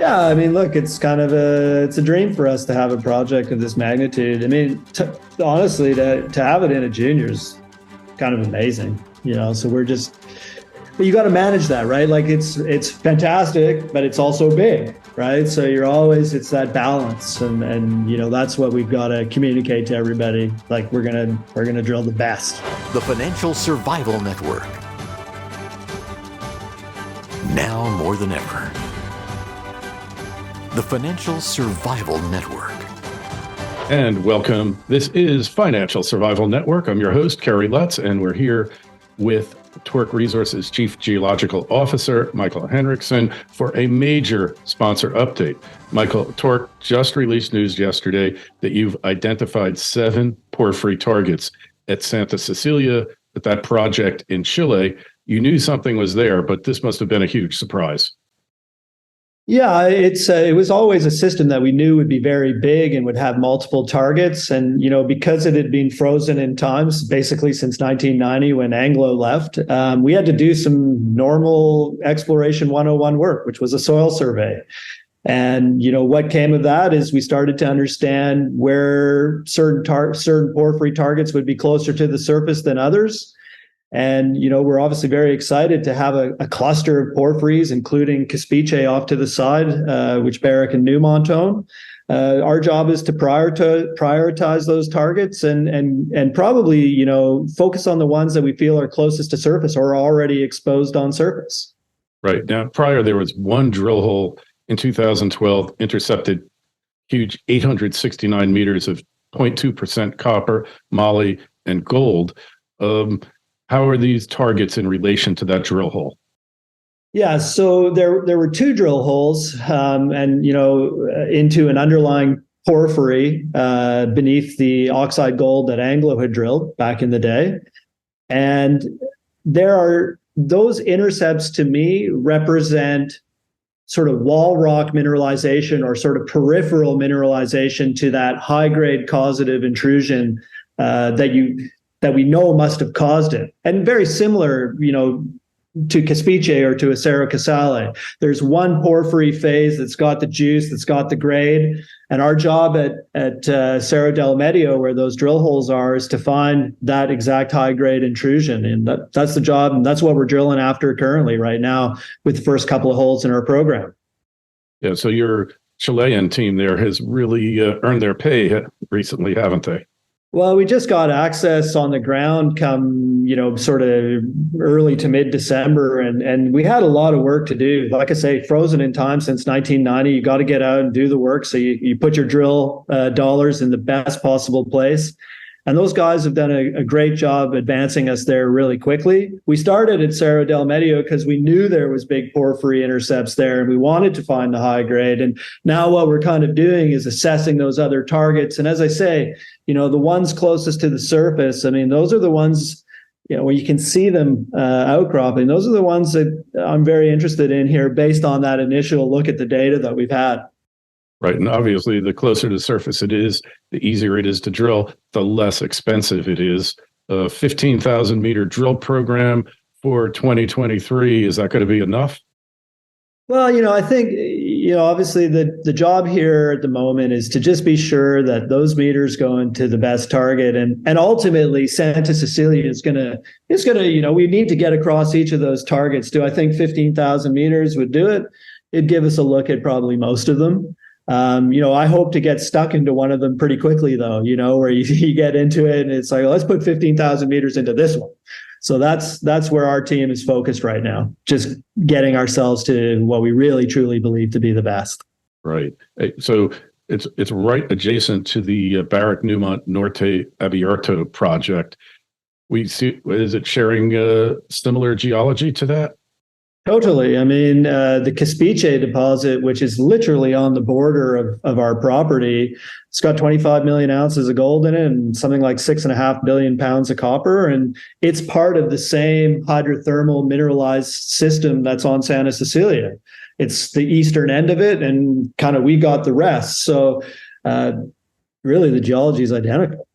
Yeah, I mean, look, it's kind of it's a dream for us to have a project of this magnitude. I mean, honestly, to have it in a junior's kind of amazing, So but you got to manage that, right? Like it's fantastic, but it's also big, right? So it's that balance, and that's what we've got to communicate to everybody. Like we're gonna drill the best. The Financial Survival Network. Now more than ever. The Financial Survival Network. And welcome. This is Financial Survival Network. I'm your host, Kerry Lutz, and we're here with Torq Resources Chief Geological Officer, Michael Henrichsen, for a major sponsor update. Michael, Torq just released news yesterday that you've identified 7 porphyry targets at Santa Cecilia, at that project in Chile. You knew something was there, but this must have been a huge surprise. Yeah, it was always a system that we knew would be very big and would have multiple targets. And, because it had been frozen in times, basically since 1990 when Anglo left, we had to do some normal exploration 101 work, which was a soil survey. And, what came of that is we started to understand where certain porphyry targets would be closer to the surface than others. And, we're obviously very excited to have a cluster of porphyries, including Caspice off to the side, which Barrick and Newmont own. Our job is to prioritize those targets and probably, focus on the ones that we feel are closest to surface or are already exposed on surface. Right. Now, prior, there was one drill hole in 2012, intercepted huge 869 meters of 0.2% copper, moly, and gold. How are these targets in relation to that drill hole? Yeah, so there were 2 drill holes, and into an underlying porphyry beneath the oxide gold that Anglo had drilled back in the day, and those intercepts to me represent sort of wall rock mineralization or sort of peripheral mineralization to that high grade causative intrusion that we know must have caused it. And very similar, to Caspice or to a Cerro Cecilia. There's one porphyry phase that's got the juice, that's got the grade. And our job at Cerro del Medio, where those drill holes are, is to find that exact high grade intrusion. And that's the job. And that's what we're drilling after currently right now with the first couple of holes in our program. Yeah. So your Chilean team there has really earned their pay recently, haven't they? Well, we just got access on the ground come, sort of early to mid-December, and we had a lot of work to do. Like I say, frozen in time since 1990. You got to get out and do the work. So you put your drill dollars in the best possible place. And those guys have done a great job advancing us there really quickly. We started at Cerro del Medio because we knew there was big porphyry intercepts there and we wanted to find the high grade. And now what we're kind of doing is assessing those other targets. And as I say, the ones closest to the surface, I mean, those are the ones, where you can see them outcropping. Those are the ones that I'm very interested in here based on that initial look at the data that we've had. Right. And obviously, the closer to the surface it is, the easier it is to drill, the less expensive it is. A 15,000 meter drill program for 2023, is that going to be enough? Well, I think, obviously the job here at the moment is to just be sure that those meters go into the best target. And ultimately, Santa Cecilia is going to, we need to get across each of those targets. Do I think 15,000 meters would do it? It'd give us a look at probably most of them. I hope to get stuck into one of them pretty quickly, though, where you get into it and it's like, let's put 15,000 meters into this one. So that's where our team is focused right now, just getting ourselves to what we really, truly believe to be the best. Right. So it's right adjacent to the Barrick Newmont Norte Abierto project. We see, is it sharing similar geology to that? Totally. I mean, the Caspice deposit, which is literally on the border of our property, it's got 25 million ounces of gold in it and something like 6.5 billion pounds of copper. And it's part of the same hydrothermal mineralized system that's on Santa Cecilia. It's the eastern end of it, and kind of we got the rest. So really, the geology is identical.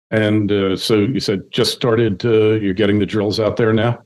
And so you said just started, you're getting the drills out there now?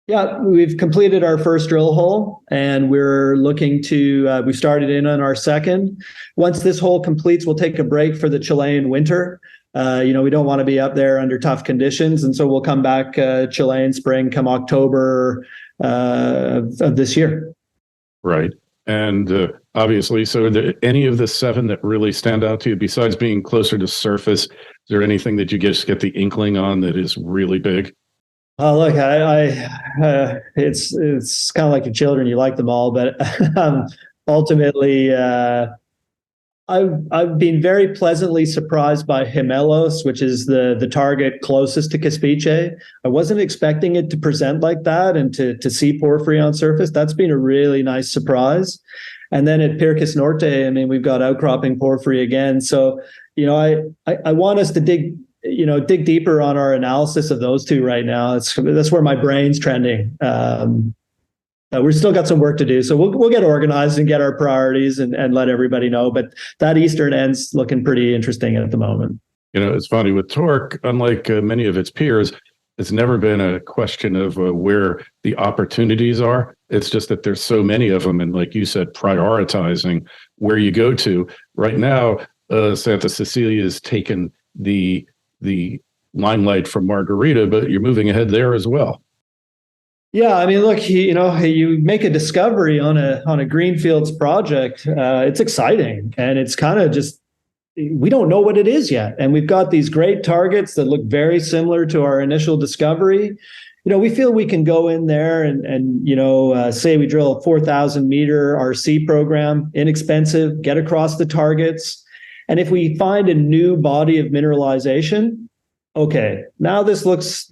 Yeah, we've completed our first drill hole, and we're looking to, we started in on our second. Once this hole completes, we'll take a break for the Chilean winter. We don't want to be up there under tough conditions, and so we'll come back Chilean spring come October of this year. Right. And obviously, so are there any of the 7 that really stand out to you besides being closer to surface? Is there anything that you just get the inkling on that is really big? Oh, look, it's kind of like your children. You like them all, but ultimately, I've been very pleasantly surprised by Gemelos, which is the target closest to Caspice. I wasn't expecting it to present like that and to see porphyry on surface. That's been a really nice surprise. And then at Pircas Norte, I mean, we've got outcropping porphyry again. So, I want us to dig deeper on our analysis of those two right now. That's where my brain's trending. We've still got some work to do, so we'll get organized and get our priorities and let everybody know. But that eastern end's looking pretty interesting at the moment. It's funny with Torq, unlike many of its peers, it's never been a question of where the opportunities are. It's just that there's so many of them, and like you said, prioritizing where you go to. Right now, Santa Cecilia has taken the limelight from Margarita, but you're moving ahead there as well. Yeah, I mean, look, you make a discovery on a greenfields project. It's exciting, and it's kind of just we don't know what it is yet, and we've got these great targets that look very similar to our initial discovery. We feel we can go in there and say we drill a 4,000 meter RC program, inexpensive, get across the targets, and if we find a new body of mineralization, okay, now this looks.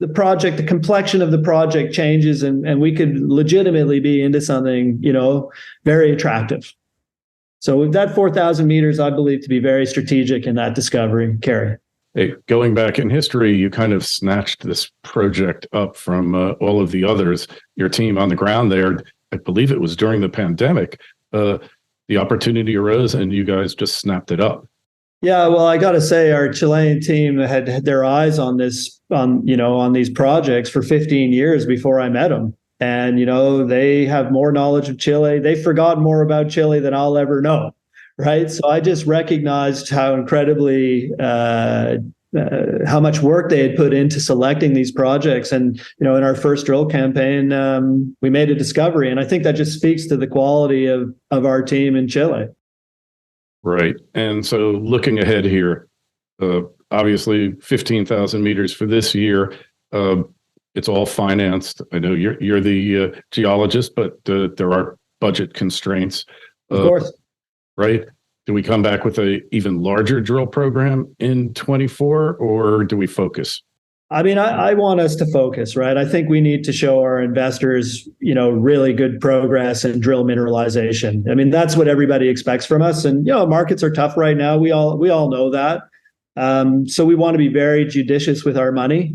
The complexion of the project changes, and we could legitimately be into something, very attractive. So with that 4,000 meters, I believe to be very strategic in that discovery, Kerry. Hey, going back in history, you kind of snatched this project up from all of the others. Your team on the ground there, I believe it was during the pandemic, the opportunity arose and you guys just snapped it up. Yeah, well, I got to say, our Chilean team had their eyes on these projects for 15 years before I met them. And, they have more knowledge of Chile. They forgot more about Chile than I'll ever know. Right. So I just recognized how incredibly, how much work they had put into selecting these projects. And, in our first drill campaign, we made a discovery. And I think that just speaks to the quality of our team in Chile. Right. And so looking ahead here, obviously 15,000 meters for this year. It's all financed. I know you're the geologist, but there are budget constraints. Of course. Right. Do we come back with a even larger drill program in 24, or do we focus? I mean, I want us to focus, right? I think we need to show our investors, really good progress in drill mineralization. I mean, that's what everybody expects from us. And, markets are tough right now. We all know that. So we want to be very judicious with our money,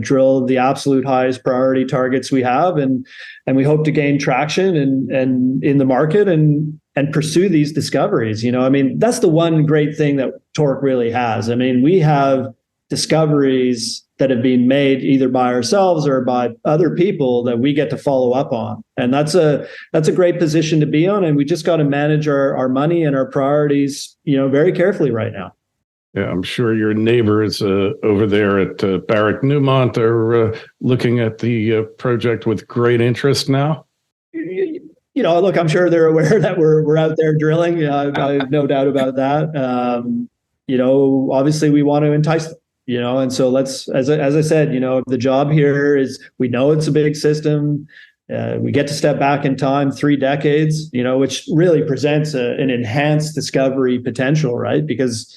drill the absolute highest priority targets we have, and we hope to gain traction and in the market and pursue these discoveries. I mean, that's the one great thing that Torq really has. I mean, we have discoveries that have been made either by ourselves or by other people that we get to follow up on. And that's a great position to be on. And we just got to manage our money and our priorities, very carefully right now. Yeah, I'm sure your neighbors over there at Barrick Newmont are looking at the project with great interest now. Look, I'm sure they're aware that we're out there drilling. I have no doubt about that. Obviously we want to entice them. And so let's, as I said, the job here is we know it's a big system. We get to step back in time 3 decades, which really presents an enhanced discovery potential, right? Because,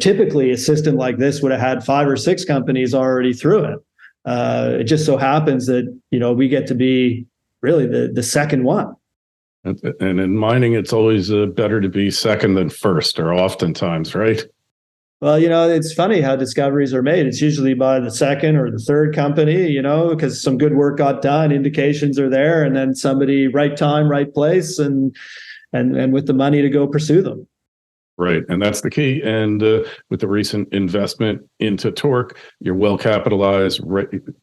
typically a system like this would have had 5 or 6 companies already through it. It just so happens that, we get to be really the second one. And in mining, it's always better to be second than first, or oftentimes, right? Well, it's funny how discoveries are made. It's usually by the second or the third company, because some good work got done, indications are there, and then somebody right time, right place, and with the money to go pursue them. Right. And that's the key. And with the recent investment into Torq, you're well capitalized,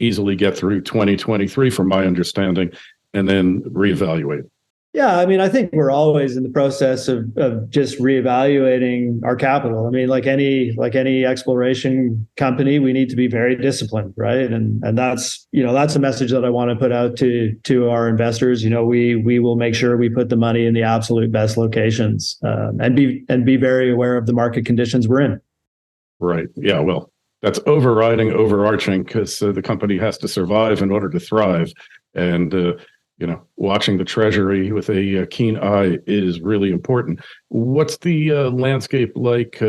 easily get through 2023, from my understanding, and then reevaluate. Yeah, I mean, I think we're always in the process of just reevaluating our capital. I mean, like any exploration company, we need to be very disciplined, right? And that's a message that I want to put out to our investors. We will make sure we put the money in the absolute best locations, and be very aware of the market conditions we're in. Right. Yeah. Well, that's overarching, because the company has to survive in order to thrive. And watching the treasury with a keen eye is really important. What's the landscape like?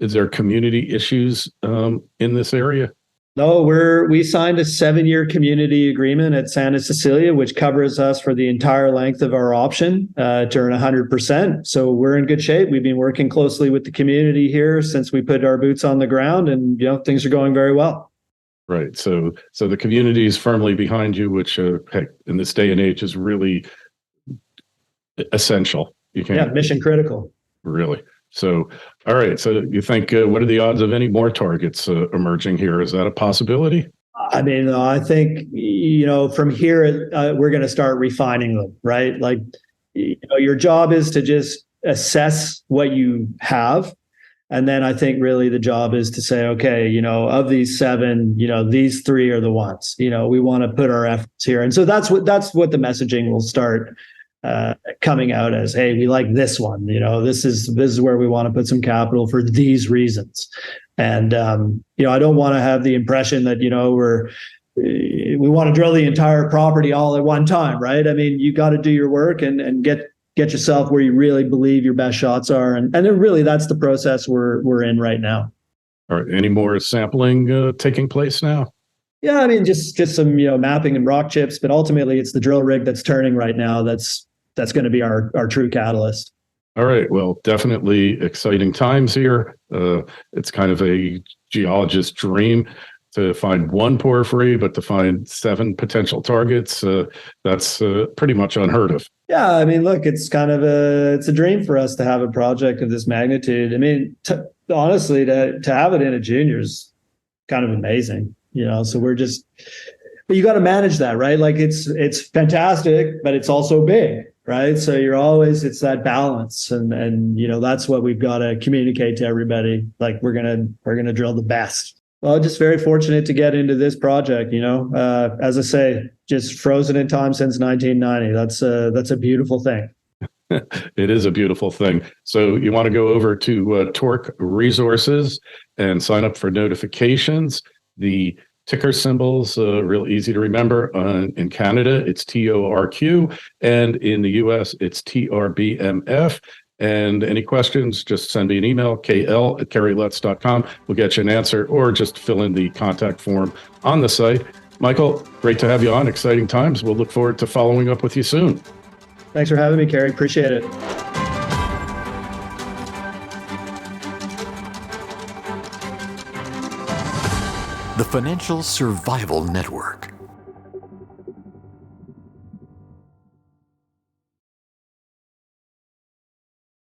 Is there community issues in this area? No, we signed a 7-year community agreement at Santa Cecilia, which covers us for the entire length of our option to earn 100%. So we're in good shape. We've been working closely with the community here since we put our boots on the ground, and things are going very well. Right. So the community is firmly behind you, which heck, in this day and age is really essential. Mission critical. Really. So, all right. So you think, what are the odds of any more targets emerging here? Is that a possibility? I mean, I think, from here, we're going to start refining them, right? Like, your job is to just assess what you have. And then I think really the job is to say, okay, of these 7, these 3 are the ones, we want to put our efforts here. And so that's what the messaging will start coming out as, hey, we like this one, this is where we want to put some capital for these reasons. And, I don't want to have the impression that, we want to drill the entire property all at one time, right? I mean, you got to do your work and get yourself where you really believe your best shots are. And then really that's the process we're in right now. All right. Any more sampling taking place now? Yeah, I mean, just some, mapping and rock chips, but ultimately it's the drill rig that's turning right now. That's going to be our true catalyst. All right. Well, definitely exciting times here. It's kind of a geologist's dream to find one porphyry, but to find 7 potential targets, that's pretty much unheard of. Yeah, I mean, look, it's kind of it's a dream for us to have a project of this magnitude. I mean, honestly, to have it in a junior is kind of amazing, so but you got to manage that, right? Like it's fantastic, but it's also big, right? So it's that balance, and that's what we've got to communicate to everybody. Like we're gonna drill the best. Well, just very fortunate to get into this project, as I say, just frozen in time since 1990. That's a beautiful thing. It is a beautiful thing. So you want to go over to Torq Resources and sign up for notifications. The ticker symbols, real easy to remember. In Canada, it's TORQ, and in the US, it's TRBMF. And any questions, just send me an email, kl@kerrylutz.com. We'll get you an answer, or just fill in the contact form on the site. Michael, great to have you on. Exciting times. We'll look forward to following up with you soon. Thanks for having me, Kerry. Appreciate it. The Financial Survival Network.